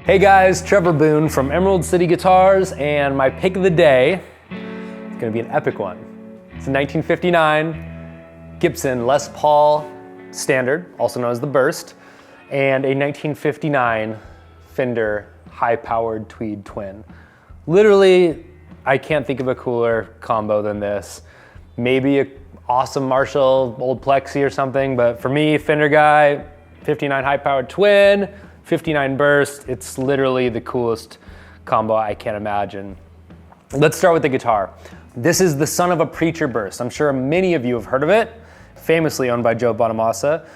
Hey guys, Trevor Boone from Emerald City Guitars, and my pick of the day is gonna be an epic one. It's a 1959 Gibson Les Paul Standard, also known as the Burst, and a 1959 Fender high-powered tweed twin. Literally, I can't think of a cooler combo than this. Maybe an awesome Marshall old Plexi or something, but for me, Fender guy, 59 high-powered twin, 59 Burst, it's literally the coolest combo I can imagine. Let's start with the guitar. This is the Son of a Preacher Burst. I'm sure many of you have heard of it, famously owned by Joe Bonamassa.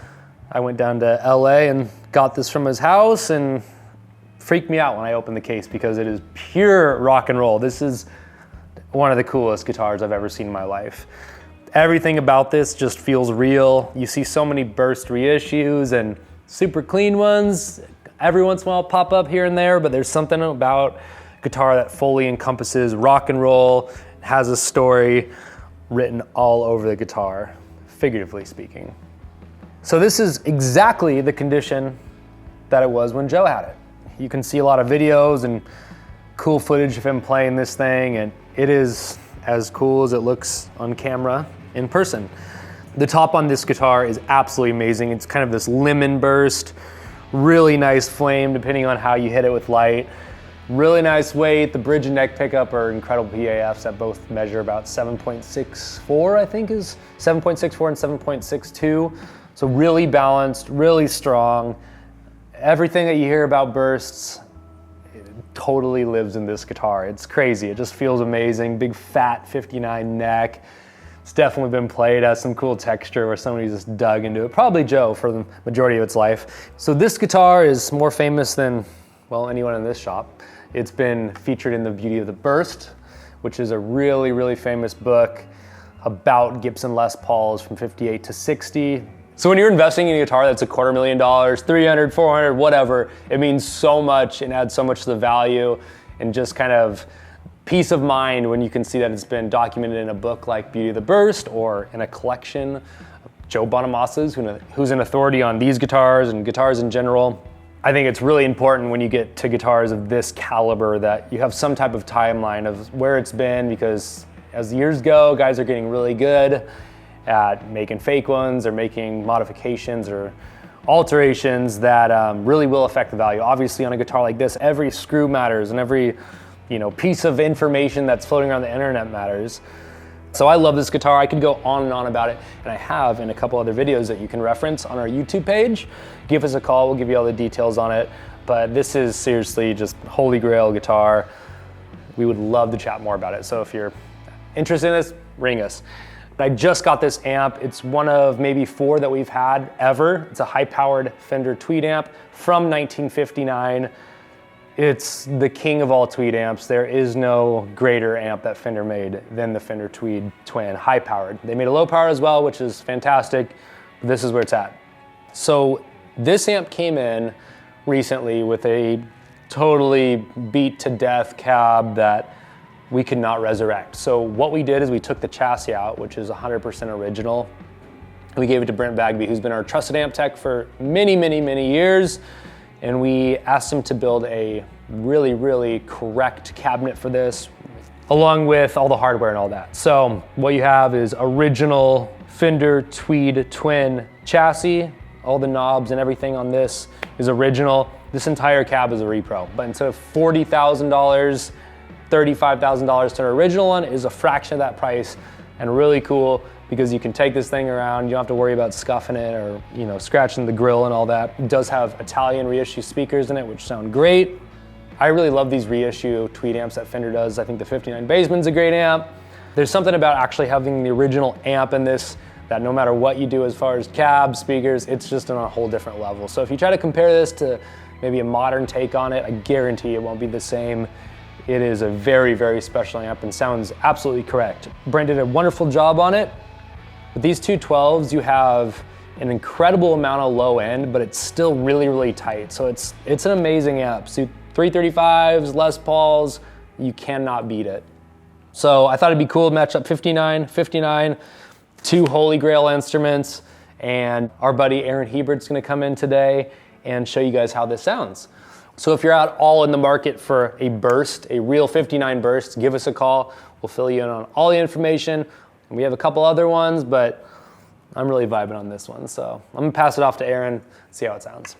I went down to LA and got this from his house and freaked me out when I opened the case because it is pure rock and roll. This is one of the coolest guitars I've ever seen in my life. Everything about this just feels real. You see so many Burst reissues and super clean ones. Every once in a while pop up here and there, but there's something about guitar that fully encompasses rock and roll, has a story written all over the guitar, figuratively speaking. So this is exactly the condition that it was when Joe had it. You can see a lot of videos and cool footage of him playing this thing, and it is as cool as it looks on camera in person. The top on this guitar is absolutely amazing. It's kind of this lemon burst, really nice flame depending on how you hit it with light. Really nice weight. The bridge and neck pickup are incredible PAFs that both measure about 7.64, I think is 7.64 and 7.62. So really balanced, really strong. Everything that you hear about Bursts totally lives in this guitar. It's crazy. It just feels amazing. Big fat 59 neck. It's definitely been played, has some cool texture where somebody just dug into it. Probably Joe for the majority of its life. So this guitar is more famous than, well, anyone in this shop. It's been featured in The Beauty of the Burst, which is a really, really famous book about Gibson Les Pauls from 58 to 60. So when you're investing in a guitar that's $250,000, 300, 400, whatever, it means so much and adds so much to the value and just kind of peace of mind when you can see that it's been documented in a book like Beauty of the Burst or in a collection of Joe Bonamassa's, who's an authority on these guitars and guitars in general. I think it's really important when you get to guitars of this caliber that you have some type of timeline of where it's been, because as the years go, guys are getting really good at making fake ones or making modifications or alterations that really will affect the value. Obviously on a guitar like this, every screw matters and every piece of information that's floating around the internet matters. So I love this guitar. I could go on and on about it, and I have in a couple other videos that you can reference on our YouTube page. Give us a call, we'll give you all the details on it. But this is seriously just holy grail guitar. We would love to chat more about it. So if you're interested in this, ring us. I just got this amp. It's one of maybe 4 that we've had ever. It's a high-powered Fender tweed amp from 1959. It's the king of all tweed amps. There is no greater amp that Fender made than the Fender Tweed Twin, high-powered. They made a low-power as well, which is fantastic. This is where it's at. So this amp came in recently with a totally beat-to-death cab that we could not resurrect. So what we did is we took the chassis out, which is 100% original. We gave it to Brent Bagby, who's been our trusted amp tech for many, many, many years. And we asked him to build a really, really correct cabinet for this, along with all the hardware and all that. So what you have is original Fender Tweed Twin chassis. All the knobs and everything on this is original. This entire cab is a repro, but instead of $40,000, $35,000 to an original one is a fraction of that price, and really cool because you can take this thing around. You don't have to worry about scuffing it or scratching the grill and all that. It does have Italian reissue speakers in it, which sound great. I really love these reissue tweed amps that Fender does. I think the 59 Baseman's a great amp. There's something about actually having the original amp in this that no matter what you do as far as cab, speakers, it's just on a whole different level. So if you try to compare this to maybe a modern take on it, I guarantee it won't be the same. It is a very, very special amp and sounds absolutely correct. Brent did a wonderful job on it. With these 212s, you have an incredible amount of low end, but it's still really, really tight. So it's an amazing amp. So 335s, Les Pauls, you cannot beat it. So I thought it'd be cool to match up 59, 59, 2 holy grail instruments, and our buddy Aaron Hebert's gonna come in today and show you guys how this sounds. So if you're at all in the market for a burst, a real 59 burst, give us a call. We'll fill you in on all the information. We have a couple other ones, but I'm really vibing on this one. So I'm gonna pass it off to Aaron, see how it sounds.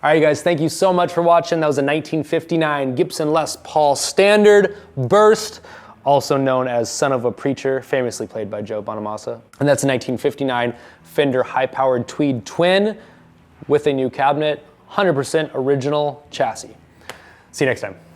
All right, guys, thank you so much for watching. That was a 1959 Gibson Les Paul Standard Burst, also known as Son of a Preacher, famously played by Joe Bonamassa. And that's a 1959 Fender high-powered tweed twin with a new cabinet, 100% original chassis. See you next time.